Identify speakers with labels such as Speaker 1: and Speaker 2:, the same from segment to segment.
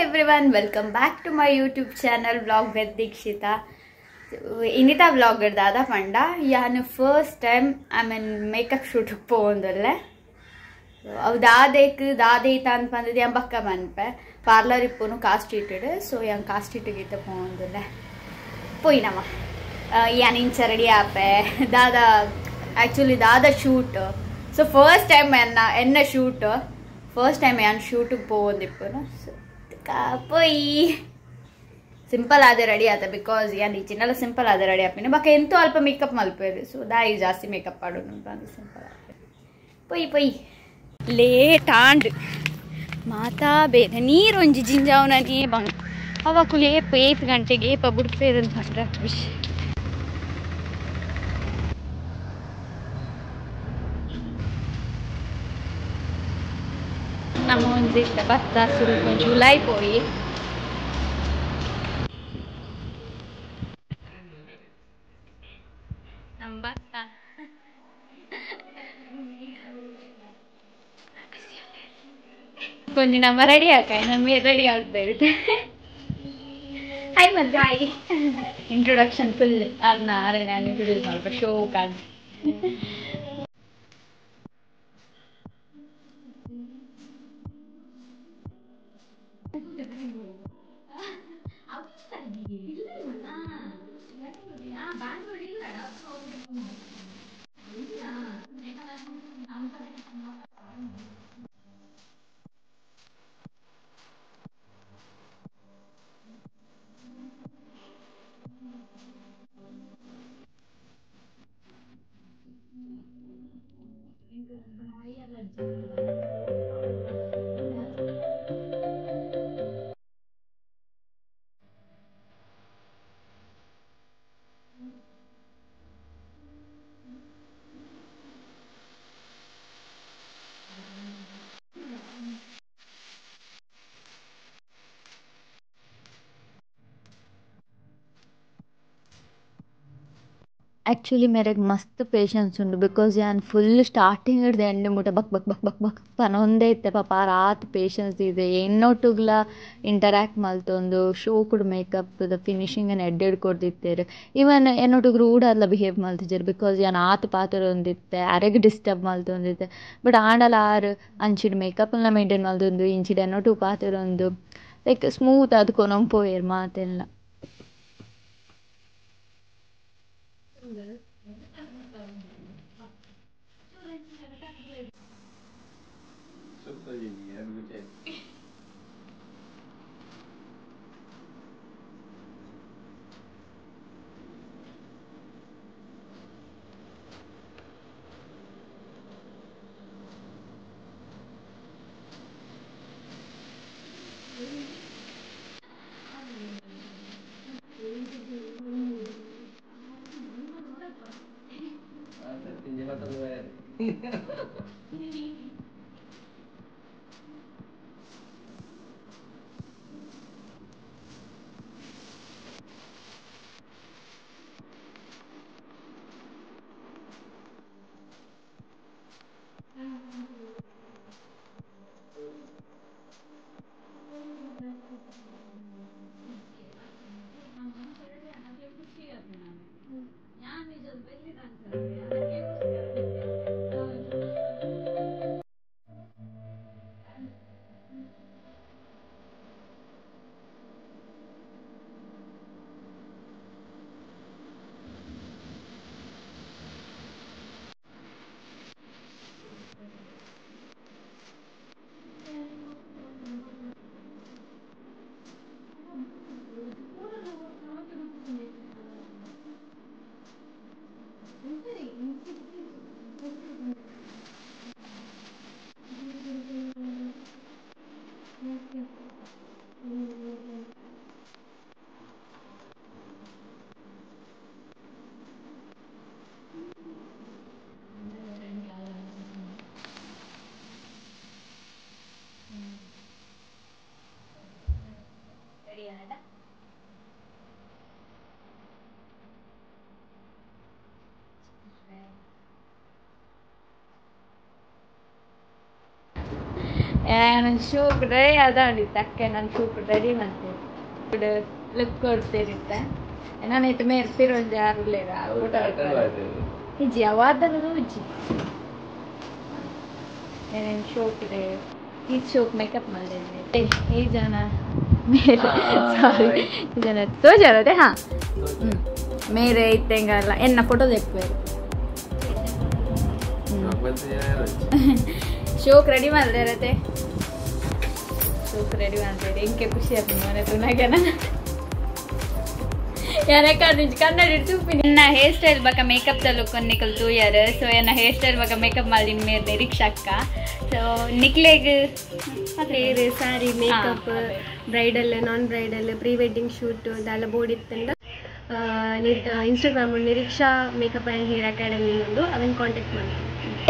Speaker 1: everyone, welcome back to my YouTube channel Vlog with Dikshita. Inita vlogger dada panda yani first time I'm in makeup shoot povondalle. Avu dade tan pandadi am bakka manpe parlor ipponu cast treated so yang cast treated gita povondalle. Poinama yani incha ready ape dada actually dada shoot so first time enna shoot first time yan shoot povondippono poi simple ಆದ ready ಆತ because ಯಾನ್ ಈಚಿನೆಲ್ಲ simple ಆದ ready ಆಪಿನ ಬಕ ಎಂತೂ ಅಲ್ಪ makeup ಮಲ್ಪೇರು so ದಾಯಿ ಜಾಸ್ತಿ makeup ಆಡು ಬಂದು ಸಿಂಪಲ್ ಆಪ ಪೊಯ್ ಲೇಟ್ ಆಂಡ್ ಮಾತಾ ಬೇರೆ ನೀರು ಒಂಜಿ ಜಿಂಜಾವನೇ ಬಂಗ್ ಅವಕು ಲೇಪ 8 ಗಂಟೆಗೆ ಏಪ ಬುಡ್ಪೇದಂತ ಮಾಡ್ರೆ ಖುಷಿ ನಮ್ಮ ಒಂದಿಷ್ಟ ಭತ್ತ ಸ್ವಲ್ಪ ಜುಲೈ ಪೋಯಿ கொஞ்சம் நம்ம ரெடி ஆக்க நம்ம ரெடி ஆகுது ஹாய் மல்லி ஹாய் ಇಂಟ್ರೊಡಕ್ಷನ್ ಫುಲ್ ಅದನ್ನ ನಾನು ಇಂಟ್ರೊಡ್ಯೂಸ್ ಮಾಡ್ಬೇಕು ಶೋ ಕಾಣ್ एक्चुअली मेरे मस्त पेशेंस उंडु बिकॉज यान फुल स्टार्टिंग हिड्द एंड मुट बक बक बक बक बक पनोंदे इत्ते पाಪ रात पेशेंस ಇದೆ ಎನ್ನೊಟ್ಟುಗ್ಲ ಇಂಟರಾಕ್ಟ್ ಮಲ್ತೊಂದು show could makeup the finishing ಅನ್ನು ಎಡ್ಡೆಡ್ ಕೊಡ್ದಿತ್ತೇರು ಇವನ್ ಎನ್ನೊಟ್ಟುಗ್ರು ಊಡಲ್ಲ ಬಿಹೇವ್ ಮಲ್ತಿಜೆರ್ ಬಿಕಾಸ್ ಯಾನ್ ಆತ್ ಪಾತರೊಂದಿತ್ತೆ ಅರೆಗ್ ಡಿಸ್ಟರ್ಬ್ ಮಲ್ತೊಂದಿತ್ತೆ ಬಟ್ ಆಂಡಲ ಆರು ಅಂಚಿಡ್ ಮೇಕಪ್ನ ಮೇಂಟೈನ್ ಮಲ್ತೊಂದು ಇಂಚಿಡ್ ಎನ್ನೊಟ್ಟು ಪಾತರೊಂದು ಲೈಕ್ ಸ್ಮೂತ್ ಆದ್ ಕೊನೊಂಗ್ ಪೋಯೆರ್ ಮಾತೆಲ್ಲ ಯಾನ ಶೋಕ್ ರೆಡಿ ಅದಾಡಿತ್ತು ಅಕ್ಕೆ ನಾನು ಶೋಕ್ ರೆಡಿ ಮಾಡ್ತೇನೆ ಲುಕ್ ಕೊಡ್ತಿರುತ್ತೆ ನಾನೈತೆ ಮೇಲೆ ತಿರುವಂಜ ಯಾರಿಲ್ಲ ಊಟ ಇಜ್ಜಿ ಅವಾದಲ್ಲೂ ಇಜ್ಜಿ ಏನೇನು ಶೋಕ್ ಇದೆ ಈ ಶೋಕ್ ಮೇಕಪ್ ಮಾಡಿದ್ದೆ ಈ ಜನ ಮೇಲೆ ಸಾರಿ ಈ ಜನ ತೋಜಾರದೆ ಹಾಂ ಮೇರೆ ಇತ್ತಂಗಲ್ಲ ಎನ್ನ ಫೋಟೋ ತೆಕ್ಬೇಕು ಶೋಕ್ ರೆಡಿ ಮಾಡಿದೆ ಶೋಕ್ ರೆಡಿ ಮಾಡ್ತೇವೆ ಇಂಕೆ ಖುಷಿ ಆಗ್ತದೆ ಮನೆ ತುನಾಗನ ಕನ್ನಡ చూపి నా హెయిర్ స్టైల్ బాగా మేకప్ తో లుక్ నికల్ 2 ఇయర్ సో నా హెయిర్ స్టైల్ బాగా మేకప్ ಮಾಡಿನ ಮೇರ್ ನಿರೀಕ್ಷಾ ಅಕ್ಕ ಸೊ ನಿಕ್ಲೆಗ್
Speaker 2: hair sari makeup bridal non bridal pre wedding shoot ಅದೆಲ್ಲ ಬೋರ್ಡ್ ಇತ್ತಂದ Instagram Niriksha makeup and hair academy ಒಂದು ಅದನ್ನು ಕಾಂಟ್ಯಾಕ್ಟ್ ಮಾಡಿ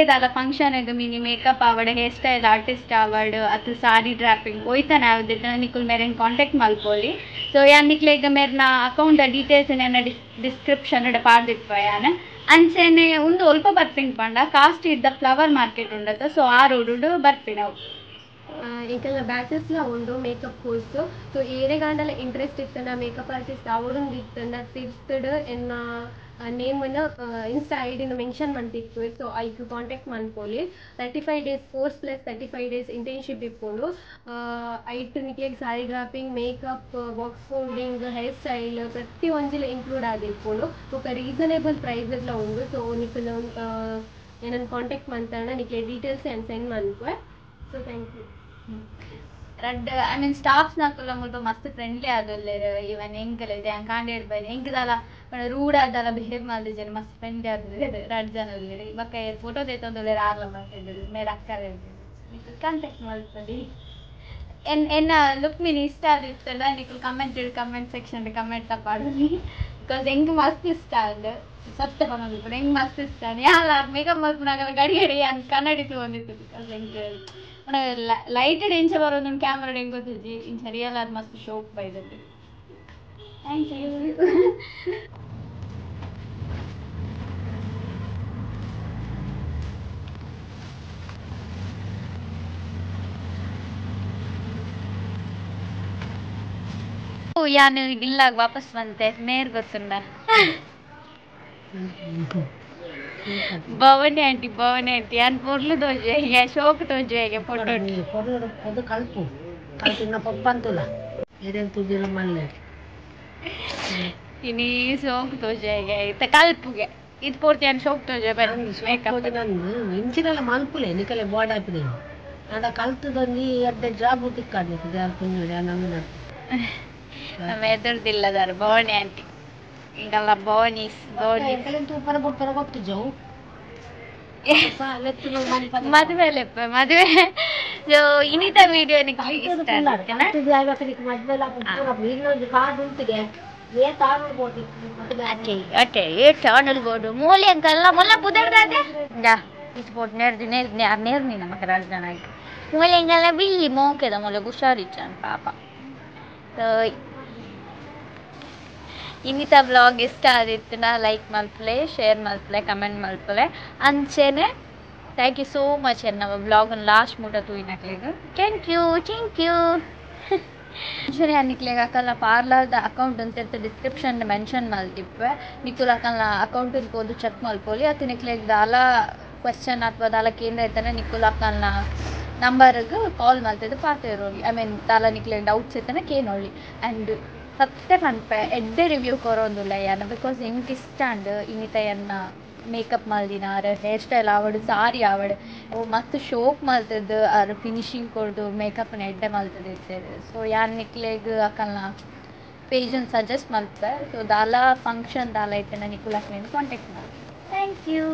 Speaker 1: ಇದಾದ ಫಂಕ್ಷನ್ ಇದು ಮಿನಿ ಮೇಕಪ್ ಆವಡ್ ಹೇರ್ ಸ್ಟೈಲ್ ಆರ್ಟಿಸ್ಟ್ ಆವಡ್ ಅದು ಸಾರಿ ಡ್ರಾಪಿಂಗ್ ಹೋಯ್ತಾನೆ ಯಾವ್ದಿತ್ತು ನಿಕ್ಕಲ್ ಮೇರೇನು ಕಾಂಟ್ಯಾಕ್ಟ್ ಮಾಡ್ಕೊಳ್ಳಿ ಸೊ ಯಾನ್ ನಿಕ್ಲೆಗ್ ಮೇರ್ನ ಅಕೌಂಟ್ ಡೀಟೇಲ್ಸ್ ನನ್ನ ಡಿಸ್ಕ್ರಿಪ್ಷನ್ ಪಾಡ್ದಿಪ್ಪ ಯಾನ್ ಅಂಚೆನೆ ಒಂದು ಅಲ್ಪ ಬರ್ಪಿಂಗ್ ಪಂಡ ಕಾಸ್ಟ್ ಇದ್ದ ಫ್ಲವರ್ ಮಾರ್ಕೆಟ್ ಉಂಡತ್ತ ಸೊ ಆ ರೋಡು ಬರ್ಪಿನವು
Speaker 2: ఇంకల్లా బ్యాచెస్లో ఉండు మేకప్ కోర్స్ సో ఏరే గంటల ఇంట్రెస్ట్ ఇస్తున్నా మేకప్ ఆర్టిస్ట్ అవడం ఇస్తున్నా ತಿರ್ತಡು ಎನ್ನ ನೇಮ್ ಇನ್ಸ್ಟಾ ಐಡಿನ ಮೆನ್ಷನ್ ಮಾಡ್ತಿತ್ತು ಸೊ ಐಕ್ ಕಾಂಟ್ಯಾಕ್ಟ್ ಮಾಡ್ಕೊಳ್ಳಿ 35 days course plus 35 days internship ಇಟ್ಕೊಂಡು ಐಟ್ ನಿಕ್ಲೆಗ್ sari draping makeup box folding hair style ಪ್ರತಿ ಒಂಜಿಲ ಇನ್ಕ್ಲೂಡ್ ಆಗಿಟ್ಕೊಂಡು ఒక ರೀಸನೇಬಲ್ ಪ್ರೈಸಸ್లో ఉండు ಸೊ ನಿಕ್ಕಲು ಏನನ್ನು ಕಾಂಟ್ಯಾಕ್ಟ್ ಮಾಡ್ತಾನೆ ನಿಕ್ಲೆ ಡೀಟೇಲ್ಸ್ ಏನು ಸೆಂಡ್ ಮಾಡ್ಕೊ ಸೊ ಥ್ಯಾಂಕ್ ಯು
Speaker 1: ரெட் ஐ மீன் ஸ்டாஃப்ஸ் நாக்குள்ள முಲ್ಪ ಮಸ್ತ್ ಫ್ರೆಂಡ್ಲಿ ಆದೊಲ್ಲೆರ್ ಇವನ್ ಎಂಕಲ್ ಇದೆ ಕಾಂಡಿ ಹೇಳ್ಬಾರಿ ಎಂಕದಲ್ಲ ರೂಡ್ ಆದಲ್ಲ ಬಿಹೇವ್ ಮಾಡಿದ್ರೆ ಮಸ್ತ್ ಫ್ರೆಂಡ್ಲಿ ಆದೊಲ್ಲೆರ್ ರಡ್ ಜನ ಒಲ್ಲೆರ್ ಬಕ್ಕ ಫೋಟೋ ತೆತ್ತೊಂದೊಲ್ಲೆರ್ ಆಗ್ಲ ಮಾಡ್ತಿದ್ರು ಮೇರೆ ಅಕ್ಕ ಹೇಳ್ತಿದ್ರು ಕಾಂಟ್ಯಾಕ್ಟ್ ಮಾಡ್ತದೆ ಎನ್ನ ಲುಕ್ ಮೀನ್ ಇಷ್ಟ ಆಗಿತ್ತಲ್ಲ ನಿಕ್ಕಲು ಕಮೆಂಟ್ ಸೆಕ್ಷನ್ ಕಮೆಂಟ್ ತಪಾಡಲಿ ಬಿಕಾಸ್ ಹೆಂಗೆ ಮಸ್ತ್ ಇಷ್ಟ ಆದ ಸತ್ಯ ಬಂದಿತ್ತು ಹೆಂಗೆ ಮಸ್ತ್ ಇಷ್ಟ ಯಾಲ ಮೇಕಪ್ ಮಾಡ್ಕೊಂಡಾಗ ಗಡಿ ಅಂತ ಕನ್ನಡಿತು ಬಂದಿತ್ತು ಬಿಕಾಸ್ ಹೆಂಗೆ ಲೈಟೆಡ್ ಇಂಚ ಬರೋದು ಕ್ಯಾಮ್ರಾ ಹೆಂಗೆ ಗೊತ್ತಿದ್ದಿ ಇಂಚ ರಿಯಲ್ ಅದು ಮಸ್ತ್ ಶೋಕ್ ಬೈದದ್ದು ಥ್ಯಾಂಕ್ ಯು ಯಾನು ಇಲ್ಲಾಗ ವಾಪಸ್ ಬಂತೆ ಮೇರ್ ಗೊತ್ತುಂಡ ಭವಾನಿ ಆಂಟಿ ಯಾನ್ ಪೊರ್ಲು ತೋಜೆ ಯಾ ಶೋಕ್ ತೋಜೆ ಫೋಟೋ
Speaker 3: ಅದು ಕಲ್ಪು ಕಲ್ಪಿನ ಪಪ್ಪಂತುಲ ಏನೇನು ತುಜಿಲ ಮಲ್ಲೆ
Speaker 1: ಇನಿ ಶೋಕ್ ತೋಜೆ ಇತ್ತ ಕಲ್ಪುಗೆ ಇದು ಪೂರ್ತಿ ಯಾನ್ ಶೋಕ್ ತೋಜೆ ಬನ್ನಿ ಮೇಕಪ್
Speaker 3: ನಂದು ಇಂಚಿನೆಲ್ಲ ಮಲ್ಪುಲೆ ನಿಕಲೆ ಬೋರ್ಡ್ ಹಾಪಿದೆ ಅದ ಕಲ್ತದೊಂದು ಎಡ್ಡೆ ಜಾಬ್ ತಿಕ್ಕಾಡ್ಲಿಕ್ಕೆ ಯಾರು ಕುಂಜುಡಿ ನಮ್ದು
Speaker 1: ನಮ್ಮ ಎದುರ್ದಿಲ್ಲದಾರ ಭವಾನಿ ಆಂಟಿ ಹಿಂಗಲ್ಲ ಭವಾನೀಸ್
Speaker 3: ತೂಪರ ಬೊಪ್ಪರ ಗೊತ್ತು ಜವು
Speaker 1: ಮದುವೆ ಸೊ ಇನ್ನಿತ ವಿಡಿಯೋ ಇಷ್ಟ ಓಕೆ ಚಾನಲ್ ಬೋರ್ಡು ಮೂಲೆ ಅಂಕಲ್ಲ ಮೊಲ್ಲ ಬುದರ್ದಾದೆ ಇದು ಬೋರ್ಡ್ ನೇರ್ನಿ ನಮಗೆ ರಾಜಧಾನ ಆಯ್ತು ಮೂಲೆ ಅಂಕಲ್ಲ ಬಿಲ್ಲಿ ಮೋಕೆದ ಮೊಲೆ ಹುಷಾರಿಚ್ಚಾನ ಪಾಪ ಇನ್ನಿತ ಬ್ಲಾಗ್ ಇಷ್ಟ ಆದಿತ್ತು ಲೈಕ್ ಮಲ್ಪಲೆ ಶೇರ್ ಮಲ್ಪಲೆ ಕಮೆಂಟ್ ಮಲ್ಪಲೆ ಅಂಚೆನೆ ಥ್ಯಾಂಕ್ ಯು ಸೋ ಮಚ್ ಎನ್ನ ಬ್ಲಾಗನ್ನು ಲಾಸ್ಟ್ ಮೂಟ ತೂಯಿನಕ್ಲಿಗೆ ಥ್ಯಾಂಕ್ ಯು ಸರಿ ಅನ್ನಿಕ್ಲೆಗೆ ಅಕ್ಕಲ್ಲ ಪಾರ್ಲರ್ದ ಅಕೌಂಟ್ ಅಂತ ಇರ್ತದೆ ಡಿಸ್ಕ್ರಿಪ್ಷನ್ ಮೆನ್ಷನ್ ಮಲ್ತಿಪ್ಪೆ ನಿಕ್ಕುಲು ಅಕ್ಕಲ್ಲ ಅಕೌಂಟಿಗೆ ಹೋದು ಚೆಕ್ ಮಲ್ಪೊಲಿ ಅದು ನಿಕ್ಲೆಗೆ ದಾಲ ಕ್ವೆಶ್ಚನ್ ಅಥವಾ ದಾಲ ಕೇಂದ್ರ ಇರ್ತಾನೆ ನಿಕ್ಕುಲು ಅಕ್ಕಲ್ಲ ನಂಬರ್ಗೆ ಕಾಲ್ ಮಲ್ತಿದ್ದು ಪಾತಿರೋಲಿ ಐ ಮೀನ್ ದಾಲ ನಿಕ್ಲೆಗೆ ಡೌಟ್ಸ್ ಇರ್ತಾನೆ ಕೇನೊಳ್ಳಿ ಆ್ಯಂಡ್ ಸತ್ಯ ಕನ್ಪೆ ಎಡ್ಡೆ ರಿವ್ಯೂ ಕೊರೋಂದುಲ್ಲ ಯಾನ ಬಿಕಾಸ್ ಹೆಂಗೆ ಇಷ್ಟ ಅಂಡ್ ಇನ್ನಿತ ಎನ್ನ ಮೇಕಪ್ ಮಲ್ದಿನಾರ ಹೇರ್ ಸ್ಟೈಲ್ ಆವಡು ಸಾರಿ ಆವಡು ಅವು ಮಸ್ತ್ ಶೋಕ್ ಮಲ್ತದ್ದು ಅವ್ರ ಫಿನಿಶಿಂಗ್ ಕೊಡ್ದು ಮೇಕಪ್ನ ಎಡ್ಡೆ ಮಲ್ತದ್ದು ಇರ್ತೇವೆ ಸೊ ಯಾನ್ ನಿಕ್ಲೆಗ್ ಅಕ್ಕಲ್ನ ಪೇಜನ್ನು ಸಜೆಸ್ಟ್ ಮಲ್ಪೆ ಸೊ ದಾಲ ಫಂಕ್ಷನ್ ದಾಲ ಐತೆ ನಿಕ್ಕುಲಕ್ಕೆ ಕಾಂಟ್ಯಾಕ್ಟ್ ಮಾಡಿ ಥ್ಯಾಂಕ್ ಯು